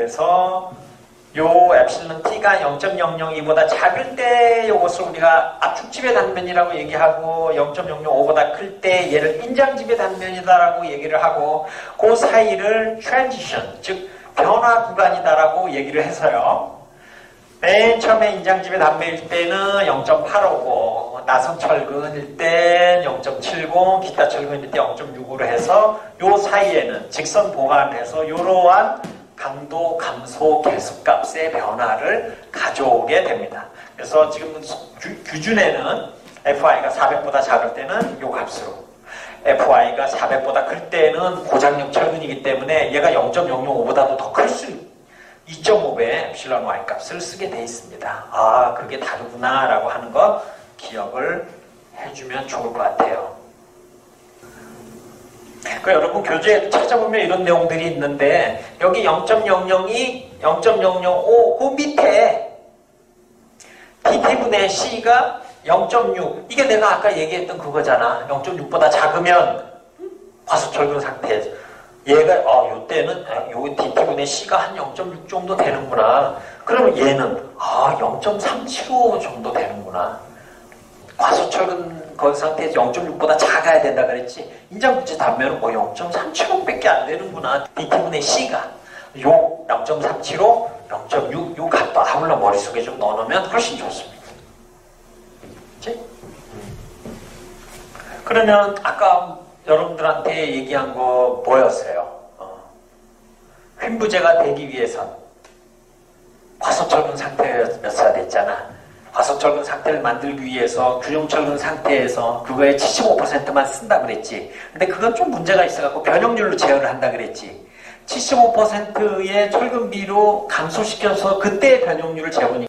그래서 요 엡실론 t가 0.002보다 작을 때 요것을 우리가 압축집의 단면이라고 얘기하고 0.005보다 클 때 얘를 인장집의 단면이다라고 얘기를 하고 그 사이를 transition, 즉 변화 구간이다라고 얘기를 해서요. 맨 처음에 인장집의 단면일 때는 0.85고 나선철근일 때 0.70, 기타 철근일 때 0.65로 해서 요 사이에는 직선 보관해서 이러한 강도 감소 계수값의 변화를 가져오게 됩니다. 그래서 지금 규준에는 FI가 400보다 작을 때는 요 값으로, FI가 400보다 클 때는 고장력 철근이기 때문에 얘가 0.005보다도 더 클 수 2.5배 엡실론 Y 값을 쓰게 돼 있습니다. 아, 그게 다르구나 라고 하는 거 기억을 해주면 좋을 것 같아요. 여러분 교재에 찾아보면 이런 내용들이 있는데 여기 0.002, 0.005 그 밑에 DT분의 C가 0.6 이게 내가 아까 얘기했던 그거잖아. 0.6보다 작으면 과소철근 상태에서 얘가 요때는 요 DT분의 C가 한 0.6 정도 되는구나. 그러면 얘는 0.375 정도 되는구나. 과소철근 그 상태에서 0.6보다 작아야 된다 그랬지. 인장구체 단면은 0.375밖에 안 되는구나. DT분의 C가 요 0.375, 0.6 요 값도 아울러 머릿속에 좀 넣어놓으면 훨씬 좋습니다. 그치? 그러면 아까 여러분들한테 얘기한 거 뭐였어요? 휨부제가 되기 위해선 과소철근 상태였어야 됐잖아. 과소철근 상태를 만들기 위해서 균형철근 상태에서 그거의 75%만 쓴다 그랬지. 근데 그건 좀 문제가 있어갖고 변형률로 제어를 한다 그랬지. 75%의 철근비로 감소시켜서 그때의 변형률을 재보니까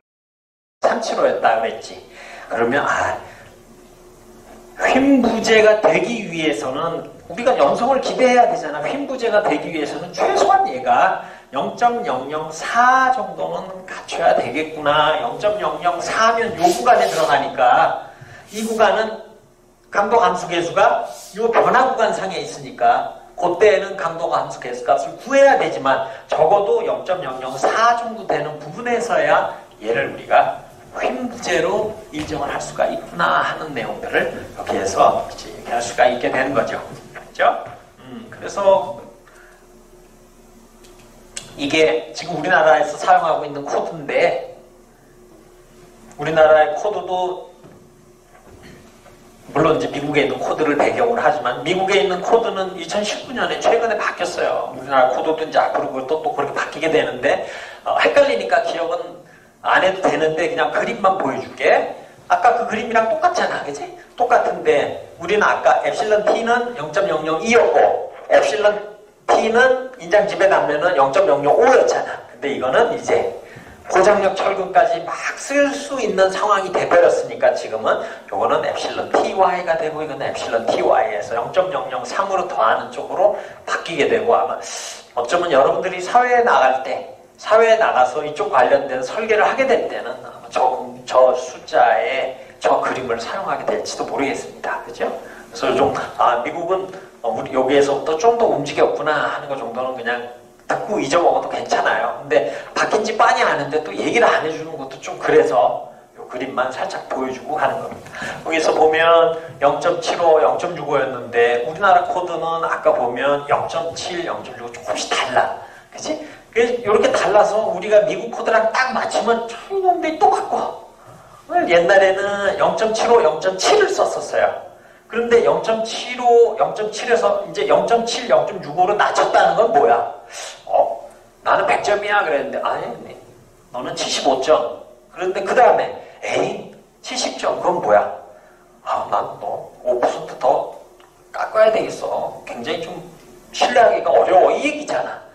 375였다 그랬지. 그러면 휨부제가 되기 위해서는 우리가 염성을 기대해야 되잖아. 휨부제가 되기 위해서는 최소한 얘가 0.004 정도는 갖춰야 되겠구나. 0.004면 요 구간에 들어가니까 이 구간은 강도 감소 계수가 요 변화 구간상에 있으니까 그때는 강도 감소 계수값을 구해야 되지만 적어도 0.004 정도 되는 부분에서야 얘를 우리가 휨부제로 인정을 할 수가 있구나 하는 내용들을 여기에서 이제 얘기할 수가 있게 되는 거죠. 그렇죠? 그래서 이게 지금 우리나라에서 사용하고 있는 코드인데 우리나라의 코드도 물론 이제 미국에 있는 코드를 배경으로 하지만 미국에 있는 코드는 2019년에 최근에 바뀌었어요. 우리나라 코드도 이제 앞으로 그것도 또 그렇게 바뀌게 되는데 헷갈리니까 기억은 안 해도 되는데 그냥 그림만 보여줄게. 아까 그 그림이랑 똑같잖아, 그치? 똑같은데 우리는 아까 엡실론 t는 0.002였고 엡실론 t는 인장집의 단면은 0.005였잖아. 근데 이거는 이제 고장력 철근까지 막 쓸 수 있는 상황이 돼버렸으니까 지금은 요거는 엡실론 ty가 되고 이거는 엡실론 ty에서 0.003으로 더하는 쪽으로 바뀌게 되고 아마 어쩌면 여러분들이 사회에 나갈 때 사회에 나가서 이쪽 관련된 설계를 하게 될 때는 저 숫자의 저 그림을 사용하게 될지도 모르겠습니다. 그죠? 그래서 좀 미국은 우리 여기에서부터 좀 더 움직였구나 하는 거 정도는 그냥 듣고 잊어먹어도 괜찮아요. 근데 바뀐 지 빤히 아는데 또 얘기를 안 해주는 것도 좀 그래서 이 그림만 살짝 보여주고 하는 겁니다. 여기서 보면 0.75, 0.65였는데 우리나라 코드는 아까 보면 0.7, 0.65 조금씩 달라. 그치? 이렇게 달라서 우리가 미국 코드랑 딱 맞추면 이놈들이 똑같고 옛날에는 0.75, 0.7을 썼었어요. 그런데 0.75, 0.7에서 이제 0.7, 0.65로 낮췄다는 건 뭐야? 나는 100점이야 그랬는데 아니 너는 75점. 그런데 그 다음에 70점 그건 뭐야? 난 너 5% 더 깎아야 되겠어. 굉장히 좀 신뢰하기가 어려워 이 얘기잖아.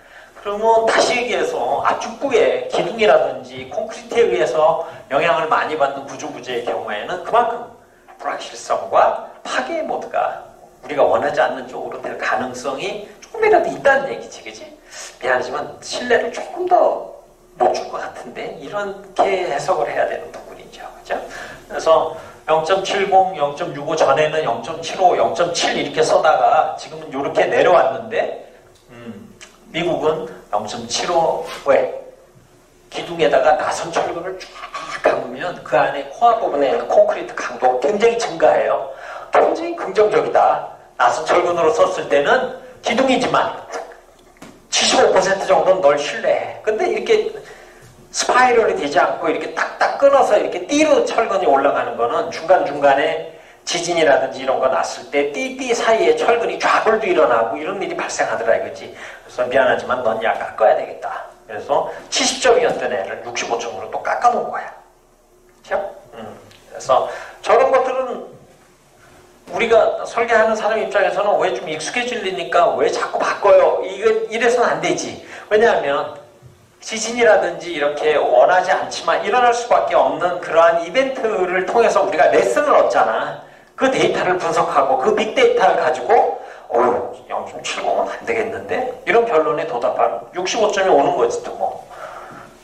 그러면 다시 얘기해서 압축부의 기둥이라든지 콘크리트에 의해서 영향을 많이 받는 구조부재의 경우에는 그만큼 불확실성과 파괴 모드가 우리가 원하지 않는 쪽으로 될 가능성이 조금이라도 있다는 얘기지, 그지? 미안하지만 신뢰를 조금 더 못 줄 것 같은데 이렇게 해석을 해야 되는 부분이죠, 그죠? 그래서 0.70, 0.65 전에는 0.75, 0.7 이렇게 써다가 지금은 이렇게 내려왔는데 미국은 0.75에 기둥에다가 나선 철근을 쫙 감으면 그 안에 코어 부분에 있는 콘크리트 강도가 굉장히 증가해요. 굉장히 긍정적이다. 나선 철근으로 썼을 때는 기둥이지만 75% 정도는 널 신뢰해. 근데 이렇게 스파이럴이 되지 않고 이렇게 딱딱 끊어서 이렇게 띠로 철근이 올라가는 거는 중간중간에 지진이라든지 이런 거 났을 때 띠 사이에 철근이 좌골도 일어나고 이런 일이 발생하더라 이거지. 그래서 미안하지만 넌 야 깎아야 되겠다. 그래서 70점이었던 애를 65점으로 또 깎아놓은 거야. 그렇죠? 그래서 저런 것들은 우리가 설계하는 사람 입장에서는 왜 좀 익숙해지려니까 왜 자꾸 바꿔요? 이래서는 안 되지. 왜냐하면 지진이라든지 이렇게 원하지 않지만 일어날 수밖에 없는 그러한 이벤트를 통해서 우리가 레슨을 얻잖아. 그 데이터를 분석하고 그 빅데이터를 가지고 0.70은 안 되겠는데? 이런 결론에 도달하는 65점이 오는 거지 또 뭐.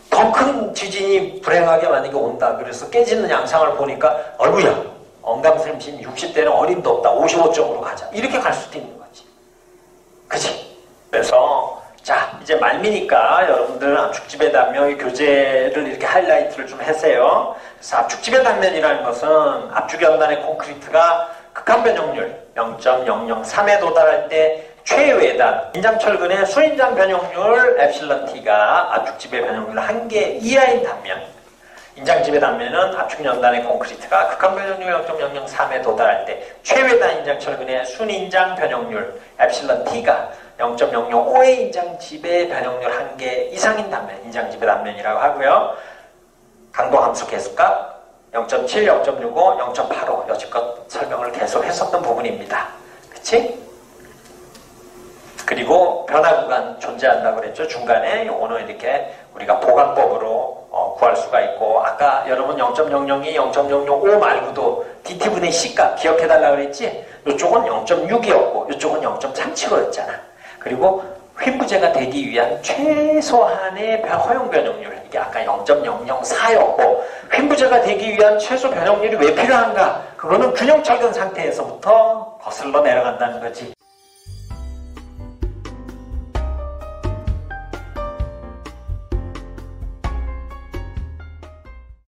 더 큰 지진이 불행하게 만약에 온다. 그래서 깨지는 양상을 보니까 어이구야 언감생심 60대는 어림도 없다. 55점으로 가자. 이렇게 갈 수도 있는 거지. 그치? 그래서 자 이제 말미니까 여러분들은 압축집의 단면의 교재를 이렇게 하이라이트를 좀 하세요. 그래서 압축집의 단면이라는 것은 압축연단의 콘크리트가 극한 변형률 0.003에 도달할 때 최외단 인장철근의 순인장 변형률 엡실런 t가 압축집의 변형률 1개 이하인 단면, 인장집의 단면은 압축연단의 콘크리트가 극한 변형률 0.003에 도달할 때 최외단 인장철근의 순인장 변형률 엡실런 t가 0.005의 인장집의 변형률 1개 이상인 단면, 인장집의 단면이라고 하고요. 강도 함수 계수값 0.7, 0.65, 0.85 여지껏 설명을 계속 했었던 부분입니다. 그치? 그리고 변화 구간 존재한다고 그랬죠. 중간에 요거는 이렇게 우리가 보강법으로 구할 수가 있고, 아까 여러분 0.002, 0.005 말고도 DT분의 C값 기억해달라고 그랬지? 이쪽은 0.6이었고 이쪽은 0.37였잖아. 그리고 휨부재가 되기 위한 최소한의 허용 변형률, 이게 아까 0.004였고 휨부재가 되기 위한 최소 변형률이 왜 필요한가? 그거는 균형 철근 상태에서부터 거슬러 내려간다는 거지.